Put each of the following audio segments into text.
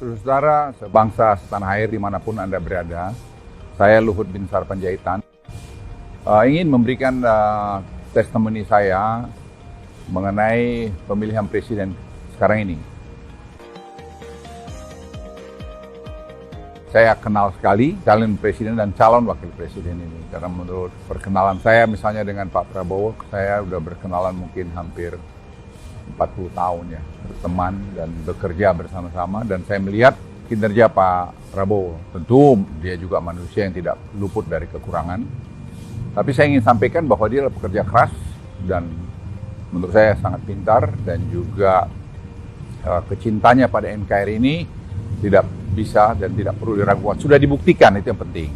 Saudara sebangsa setanah air dimanapun Anda berada, saya Luhut Binsar Panjaitan ingin memberikan testimoni saya mengenai pemilihan presiden sekarang ini. Saya kenal sekali calon presiden dan calon wakil presiden ini, karena menurut perkenalan saya misalnya dengan Pak Prabowo, saya sudah berkenalan mungkin hampir 40 tahun ya, berteman dan bekerja bersama-sama, dan saya melihat kinerja Pak Prabowo. Tentu dia juga manusia yang tidak luput dari kekurangan, tapi saya ingin sampaikan bahwa dia adalah pekerja keras dan menurut saya sangat pintar, dan juga kecintanya pada NKRI ini tidak bisa dan tidak perlu diragukan. Sudah dibuktikan, itu yang penting.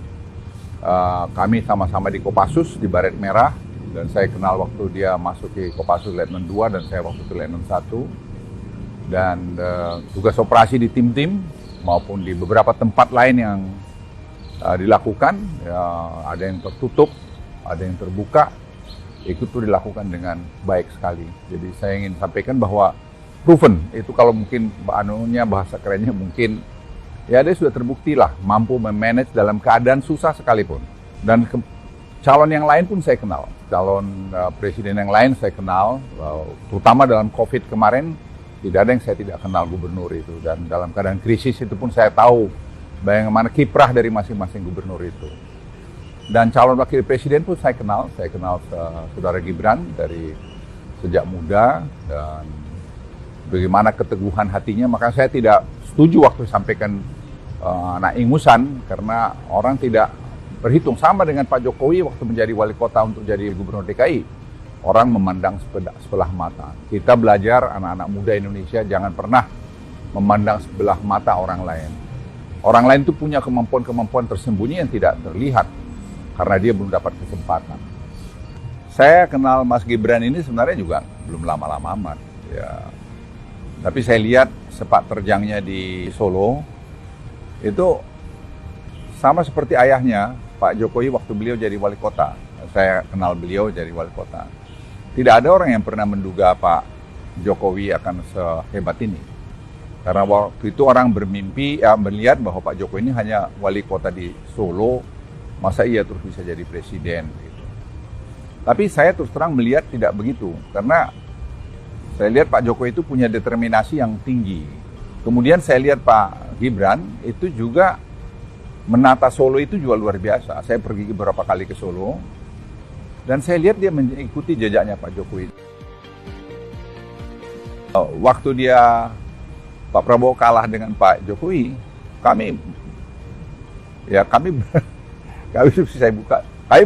Kami sama-sama di Kopassus, di Baret Merah, dan saya kenal waktu dia masuk di Kopassus Letnan 2 dan saya waktu itu Letnan 1. Dan tugas operasi di tim-tim maupun di beberapa tempat lain yang dilakukan, ada yang tertutup, ada yang terbuka, itu tuh dilakukan dengan baik sekali. Jadi saya ingin sampaikan bahwa proven, itu kalau mungkin bahasa kerennya mungkin, ya dia sudah terbukti lah, mampu memanage dalam keadaan susah sekalipun. Dan calon yang lain pun saya kenal, calon presiden yang lain saya kenal, terutama dalam COVID kemarin, tidak ada yang saya tidak kenal gubernur itu. Dan dalam keadaan krisis itu pun saya tahu bagaimana kiprah dari masing-masing gubernur itu. Dan calon wakil presiden pun saya kenal saudara Gibran dari sejak muda, dan bagaimana keteguhan hatinya. Maka saya tidak setuju waktu sampaikan anak ingusan, karena orang tidak berhitung. Sama dengan Pak Jokowi waktu menjadi wali kota untuk jadi gubernur DKI. Orang memandang sebelah mata. Kita belajar anak-anak muda Indonesia jangan pernah memandang sebelah mata orang lain. Orang lain itu punya kemampuan-kemampuan tersembunyi yang tidak terlihat karena dia belum dapat kesempatan. Saya kenal Mas Gibran ini sebenarnya juga belum lama-lama amat. Ya. Tapi saya lihat sepak terjangnya di Solo itu sama seperti ayahnya, Pak Jokowi waktu beliau jadi wali kota. Saya kenal beliau jadi wali kota. Tidak ada orang yang pernah menduga Pak Jokowi akan sehebat ini. Karena waktu itu orang bermimpi, melihat bahwa Pak Jokowi ini hanya wali kota di Solo, masa iya terus bisa jadi presiden. Gitu. Tapi saya terus terang melihat tidak begitu. Karena saya lihat Pak Jokowi itu punya determinasi yang tinggi. Kemudian saya lihat Pak Gibran itu juga menata Solo itu juga luar biasa. Saya pergi beberapa kali ke Solo, dan saya lihat dia mengikuti jejaknya Pak Jokowi. Waktu Pak Prabowo kalah dengan Pak Jokowi, kami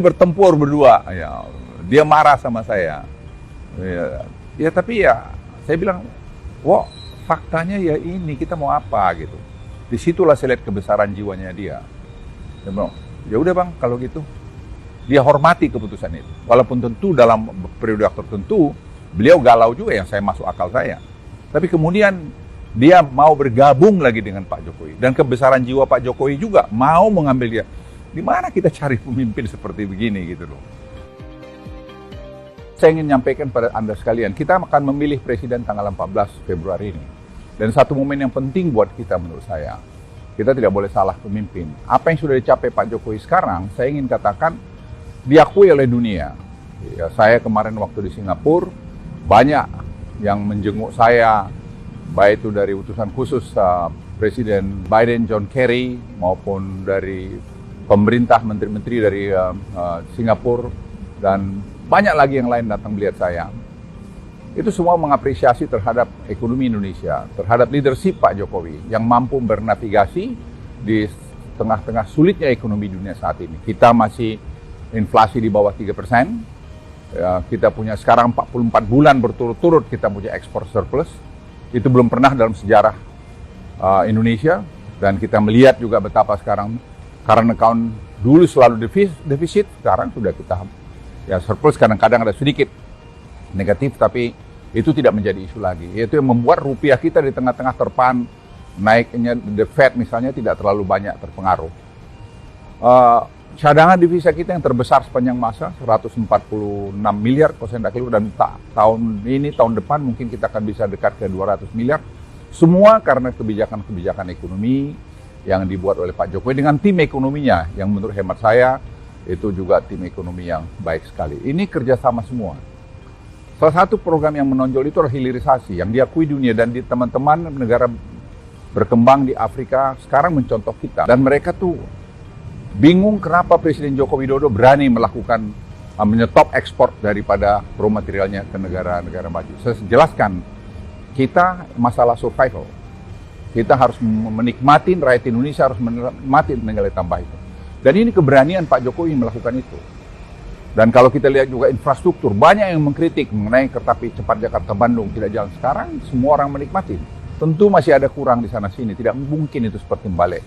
bertempur berdua. Ya, dia marah sama saya. Tapi saya bilang, wah faktanya ya ini, kita mau apa gitu. Disitulah saya lihat kebesaran jiwanya dia. Dia bilang, ya udah bang, kalau gitu. Dia hormati keputusan itu. Walaupun tentu dalam periode tertentu, beliau galau juga yang saya masuk akal saya. Tapi kemudian dia mau bergabung lagi dengan Pak Jokowi. Dan kebesaran jiwa Pak Jokowi juga mau mengambil dia. Di mana kita cari pemimpin seperti begini gitu loh. Saya ingin menyampaikan pada Anda sekalian, kita akan memilih presiden tanggal 14 Februari ini. Dan satu momen yang penting buat kita menurut saya, kita tidak boleh salah pemimpin. Apa yang sudah dicapai Pak Jokowi sekarang, saya ingin katakan diakui oleh dunia. Ya, saya kemarin waktu di Singapura, banyak yang menjenguk saya, baik itu dari utusan khusus Presiden Biden, John Kerry, maupun dari pemerintah, menteri-menteri dari Singapura, dan banyak lagi yang lain datang melihat saya. Itu semua mengapresiasi terhadap ekonomi Indonesia, terhadap leadership Pak Jokowi yang mampu bernavigasi di tengah-tengah sulitnya ekonomi dunia saat ini. Kita masih inflasi di bawah 3%, ya, kita punya sekarang 44 bulan berturut-turut kita punya ekspor surplus. Itu belum pernah dalam sejarah Indonesia, dan kita melihat juga betapa sekarang current account dulu selalu defisit, sekarang sudah kita ya surplus, kadang-kadang ada sedikit negatif, tapi itu tidak menjadi isu lagi. Itu yang membuat rupiah kita di tengah-tengah terpaan naiknya the Fed misalnya tidak terlalu banyak terpengaruh. Cadangan devisa kita yang terbesar sepanjang masa 146 miliar kalau saya tidak keliru, dan tahun ini, tahun depan mungkin kita akan bisa dekat ke 200 miliar. Semua karena kebijakan-kebijakan ekonomi yang dibuat oleh Pak Jokowi dengan tim ekonominya, yang menurut hemat saya itu juga tim ekonomi yang baik sekali. Ini kerjasama semua. Salah satu program yang menonjol itu adalah hilirisasi, yang diakui dunia dan di teman-teman negara berkembang di Afrika sekarang mencontoh kita. Dan mereka tuh bingung kenapa Presiden Joko Widodo berani melakukan menyetop ekspor daripada raw materialnya ke negara-negara maju. Saya jelaskan, kita masalah survival. Kita harus menikmati rakyat Indonesia, harus menikmati nilai tambah itu. Dan ini keberanian Pak Jokowi melakukan itu. Dan kalau kita lihat juga infrastruktur, banyak yang mengkritik mengenai kereta api cepat Jakarta-Bandung tidak jalan. Sekarang semua orang menikmati. Tentu masih ada kurang di sana-sini, tidak mungkin itu seperti balik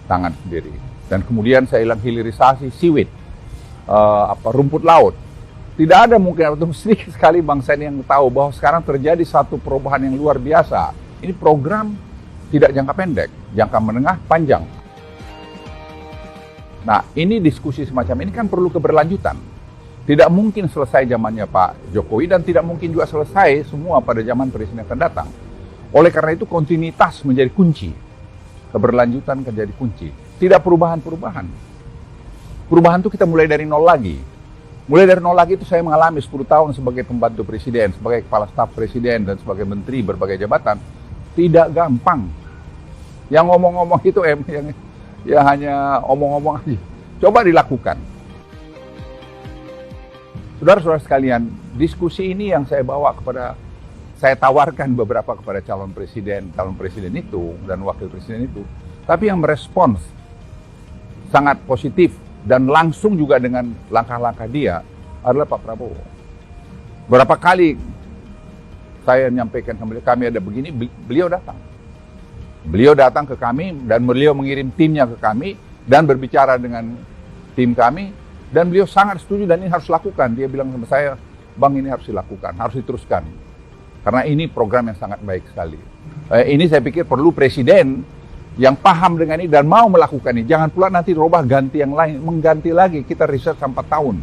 tangan sendiri. Dan kemudian saya bilang hilirisasi seaweed, rumput laut. Tidak ada mungkin, atau sedikit sekali bangsa ini yang tahu bahwa sekarang terjadi satu perubahan yang luar biasa. Ini program tidak jangka pendek, jangka menengah, panjang. Nah, ini diskusi semacam ini kan perlu keberlanjutan. Tidak mungkin selesai zamannya Pak Jokowi dan tidak mungkin juga selesai semua pada zaman presiden yang akan datang. Oleh karena itu kontinuitas menjadi kunci. Keberlanjutan menjadi kunci. Tidak perubahan-perubahan. Perubahan itu kita mulai dari nol lagi. Mulai dari nol lagi itu saya mengalami 10 tahun sebagai pembantu presiden, sebagai kepala staf presiden, dan sebagai menteri berbagai jabatan. Tidak gampang. Yang ngomong-ngomong itu yang hanya omong-omong aja. Coba dilakukan. Saudara-saudara sekalian, diskusi ini yang saya bawa saya tawarkan beberapa kepada calon presiden itu, dan wakil presiden itu. Tapi yang merespons sangat positif, dan langsung juga dengan langkah-langkah dia adalah Pak Prabowo. Berapa kali saya menyampaikan kami ada begini, beliau datang. Beliau datang ke kami dan beliau mengirim timnya ke kami dan berbicara dengan tim kami dan beliau sangat setuju dan ini harus lakukan. Dia bilang sama saya, Bang, ini harus dilakukan, harus diteruskan. Karena ini program yang sangat baik sekali. Ini saya pikir perlu presiden yang paham dengan ini dan mau melakukan ini. Jangan pula nanti robah ganti yang lain, mengganti lagi. Kita riset sampai 4 tahun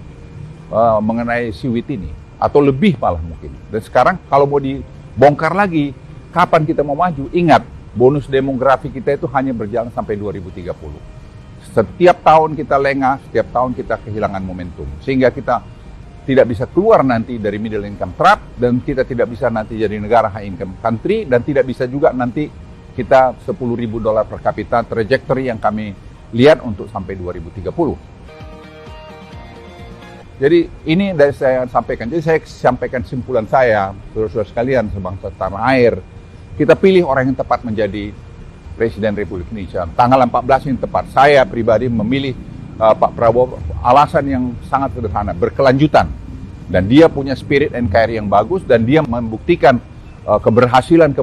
mengenai seaweed ini. Atau lebih malah mungkin. Dan sekarang kalau mau dibongkar lagi, kapan kita mau maju? Ingat, bonus demografi kita itu hanya berjalan sampai 2030. Setiap tahun kita lengah, setiap tahun kita kehilangan momentum. Sehingga kita tidak bisa keluar nanti dari middle income trap, dan kita tidak bisa nanti jadi negara high income country, dan tidak bisa juga nanti kita $10.000 per kapita trajectory yang kami lihat untuk sampai 2030. Jadi ini dari saya sampaikan. Jadi saya sampaikan simpulan saya, saudara-saudara sekalian sebangsa tanah air. Kita pilih orang yang tepat menjadi Presiden Republik Indonesia. Tanggal 14 yang tepat. Saya pribadi memilih Pak Prabowo, alasan yang sangat sederhana, berkelanjutan. Dan dia punya spirit NKRI yang bagus dan dia membuktikan keberhasilan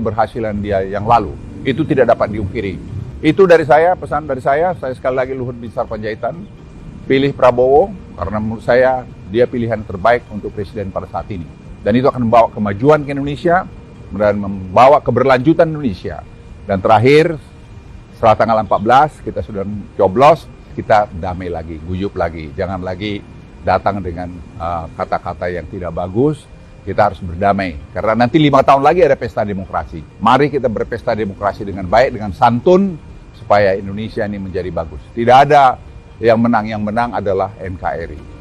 dia yang lalu. Itu tidak dapat diungkiri. Itu dari saya, pesan dari saya sekali lagi Luhut Binsar Panjaitan, pilih Prabowo karena menurut saya dia pilihan terbaik untuk presiden pada saat ini. Dan itu akan membawa kemajuan ke Indonesia dan membawa keberlanjutan Indonesia. Dan terakhir, setelah tanggal 14 kita sudah coblos, kita damai lagi, guyup lagi. Jangan lagi datang dengan kata-kata yang tidak bagus. Kita harus berdamai, karena nanti 5 tahun lagi ada pesta demokrasi. Mari kita berpesta demokrasi dengan baik, dengan santun, supaya Indonesia ini menjadi bagus. Tidak ada yang menang adalah NKRI.